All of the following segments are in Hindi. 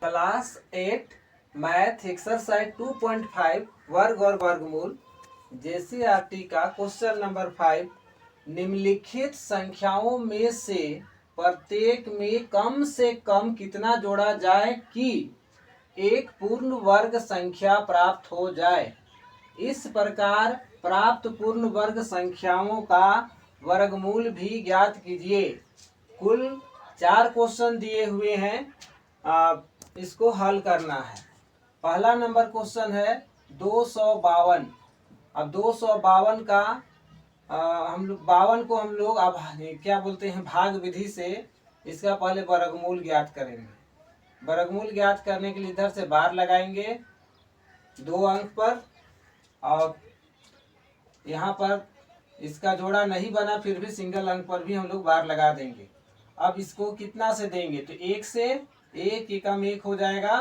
क्लास 8 मैथ एक्सरसाइज 2.5 वर्ग और वर्गमूल जेसीईआरटी का क्वेश्चन नंबर 5। निम्नलिखित संख्याओं में से प्रत्येक में कम से कम कितना जोड़ा जाए कि एक पूर्ण वर्ग संख्या प्राप्त हो जाए। इस प्रकार प्राप्त पूर्ण वर्ग संख्याओं का वर्गमूल भी ज्ञात कीजिए। कुल 4 क्वेश्चन दिए हुए हैं, इसको हल करना है। पहला नंबर क्वेश्चन है 252। अब 252 का हम लोग 52 को हम लोग अब क्या बोलते हैं, भाग विधि से इसका पहले वर्गमूल ज्ञात करेंगे। वर्गमूल ज्ञात करने के लिए इधर से बार लगाएंगे 2 अंक पर, और यहाँ पर इसका जोड़ा नहीं बना फिर भी सिंगल अंक पर भी हम लोग बार लगा देंगे। अब इसको कितना से देंगे, तो 1 से, 1 एकम 1 हो जाएगा,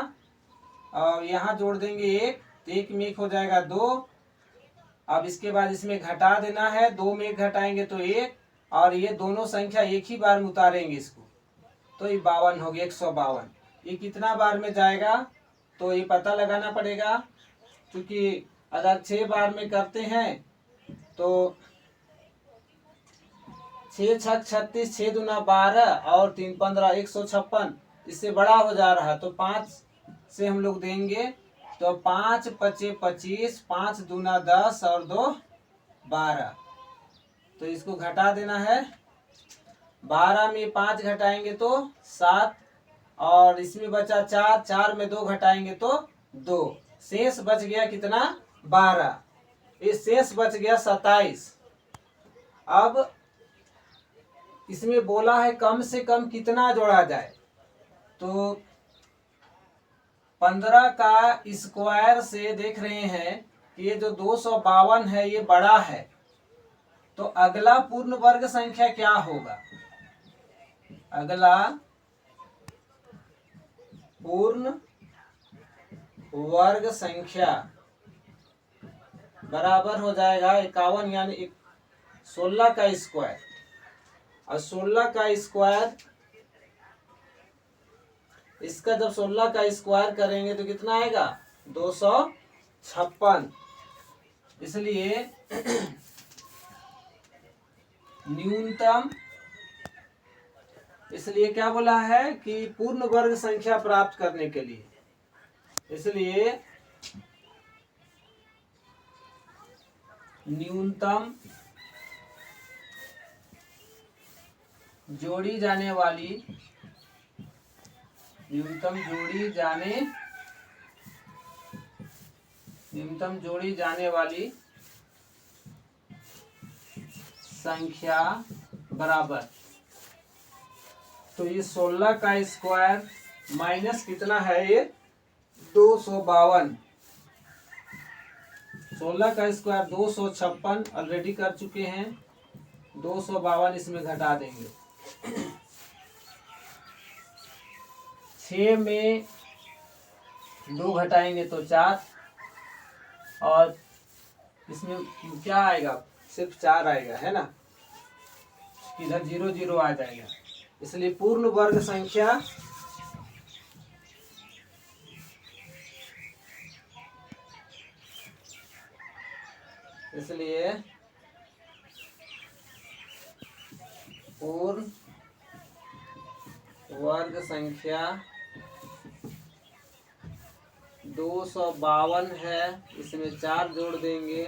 और यहाँ जोड़ देंगे 1, तो 1 में 1 हो जाएगा 2। अब इसके बाद इसमें घटा देना है, 2 में 1 घटाएंगे तो 1, और ये दोनों संख्या एक ही बार में उतारेंगे इसको, तो ये 52 हो गया, 152। ये कितना बार में जाएगा तो ये पता लगाना पड़ेगा, क्योंकि अगर 6 बार में करते हैं तो 6 छक 36, 6 दूना 12 और 3 15, 156। इससे बड़ा हो जा रहा है तो 5 से हम लोग देंगे, तो 5 पचे 25, 5 दूना 10 और 2 12। तो इसको घटा देना है, 12 में 5 घटाएंगे तो 7, और इसमें बचा 4, 4 में 2 घटाएंगे तो 2, शेष बच गया कितना, 12। इस शेष बच गया 27। अब इसमें बोला है कम से कम कितना जोड़ा जाए, तो 15 का स्क्वायर से देख रहे हैं कि ये जो 252 है ये बड़ा है, तो अगला पूर्ण वर्ग संख्या क्या होगा। अगला पूर्ण वर्ग संख्या बराबर हो जाएगा 51, यानी 16 का स्क्वायर। और 16 का स्क्वायर, इसका जब 16 का स्क्वायर करेंगे तो कितना आएगा, 256। इसलिए न्यूनतम, इसलिए क्या बोला है कि पूर्ण वर्ग संख्या प्राप्त करने के लिए, इसलिए न्यूनतम जोड़ी जाने वाली, न्यूनतम जोड़ी जाने वाली संख्या बराबर, तो ये 16 का स्क्वायर माइनस कितना है, ये 252। 16 का स्क्वायर 256 ऑलरेडी कर चुके हैं, 252 इसमें घटा देंगे। 6 में 2 घटाएंगे तो 4, और इसमें क्या आएगा, सिर्फ 4 आएगा, है ना, इधर 0 0 आ जाएगा। इसलिए पूर्ण वर्ग संख्या पूर्ण वर्ग संख्या 252 है, इसमें 4 जोड़ देंगे,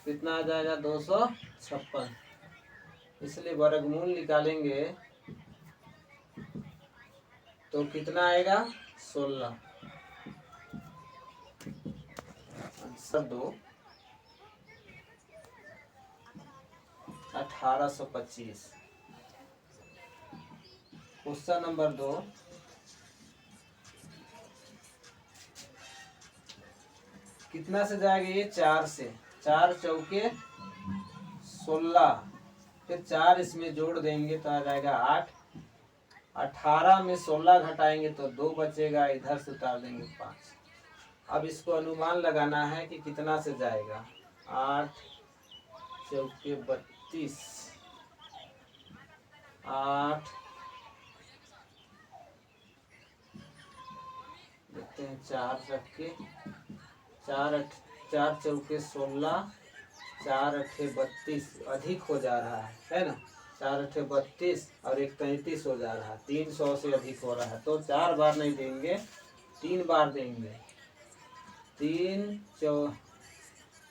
कितना आ जाएगा, 256। इसलिए वर्गमूल निकालेंगे तो कितना आएगा, 16। आंसर 2, 1825। क्वेश्चन नंबर 2, कितना से जाएगा, ये 4 से, 4 चौके 16, फिर 4 इसमें जोड़ देंगे तो आ जाएगा 8। 18 में 16 घटाएंगे तो 2 बचेगा, इधर से उतार देंगे 5। अब इसको अनुमान लगाना है कि कितना से जाएगा, 8 चौके 32, 8 हैं 4 रख के, 4 चौके 16, 4 अट्ठे 32 अधिक हो जा रहा है ना। 4 अट्ठे 32 और 1 33 हो जा रहा है, 300 से अधिक हो रहा है। तो 4 बार नहीं देंगे, 3 बार देंगे। 3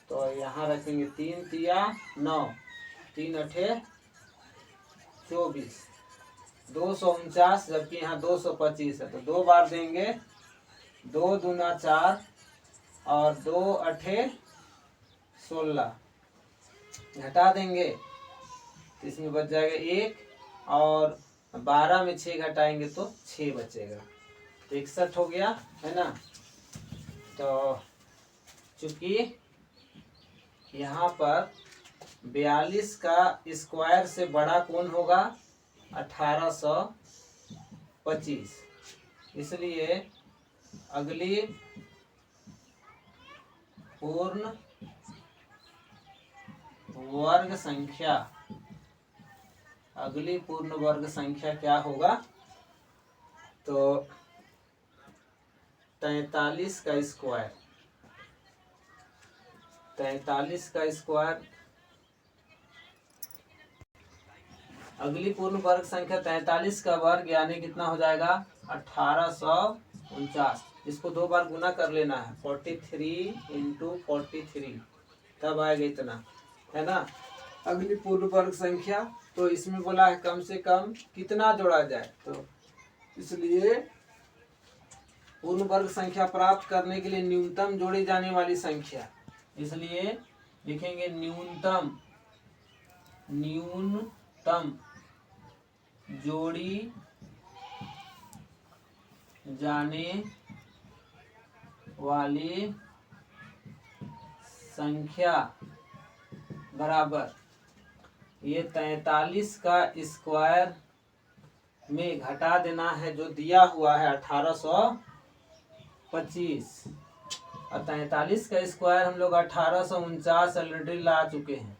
तो यहाँ रखेंगे 3 तिया 9, 3 अट्ठे 24, 249, जबकि यहाँ 225 है तो 2 बार देंगे। 2 दूना 4 और 2 अट्ठे 16, घटा देंगे तो इसमें बच जाएगा 1, और 12 में 6 घटाएंगे तो 6 बचेगा, 61 हो गया है ना। तो चूंकि यहाँ पर 42 का स्क्वायर से बड़ा कौन होगा 1825, इसलिए अगली पूर्ण वर्ग संख्या, अगली पूर्ण वर्ग संख्या क्या होगा, तो 43 का स्क्वायर, 43 का स्क्वायर। अगली पूर्ण वर्ग संख्या 43 का वर्ग यानी कितना हो जाएगा 1849। इसको 2 बार गुना कर लेना है, 43 × 43, तब आएगा इतना, है ना। अगली पूर्ण वर्ग संख्या, तो इसमें बोला है कम से कम कितना जोड़ा जाए, तो इसलिए पूर्ण वर्ग संख्या प्राप्त करने के लिए न्यूनतम जोड़ी जाने वाली संख्या, इसलिए लिखेंगे न्यूनतम जोड़ी जाने वाली संख्या बराबर, ये 43 का स्क्वायर में घटा देना है जो दिया हुआ है 1825, और 43 का स्क्वायर हम लोग 1849 ऑलरेडी ला चुके हैं,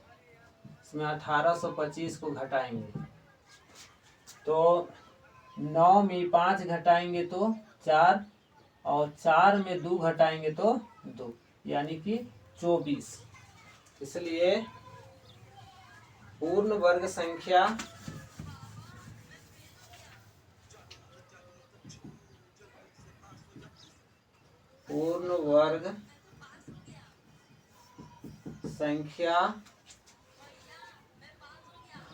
इसमें 1825 को घटाएंगे तो 9 में 5 घटाएंगे तो 4, और 4 में 2 घटाएंगे तो 2, यानी कि 24। इसलिए पूर्ण वर्ग संख्या पूर्ण वर्ग संख्या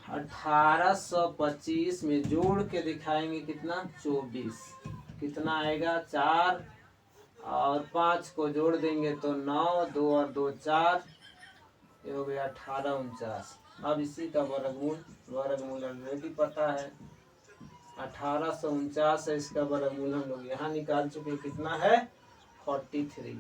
1825 में जोड़ के दिखाएंगे कितना 24, कितना आएगा 4 और 5 को जोड़ देंगे तो 9, 2 और 2 4, ये हो गया 1849। अब इसी का वर्गमूल ऑलरेडी पता है 1849 है, इसका वर्गमूल हम लोग यहाँ निकाल चुके, कितना है 43।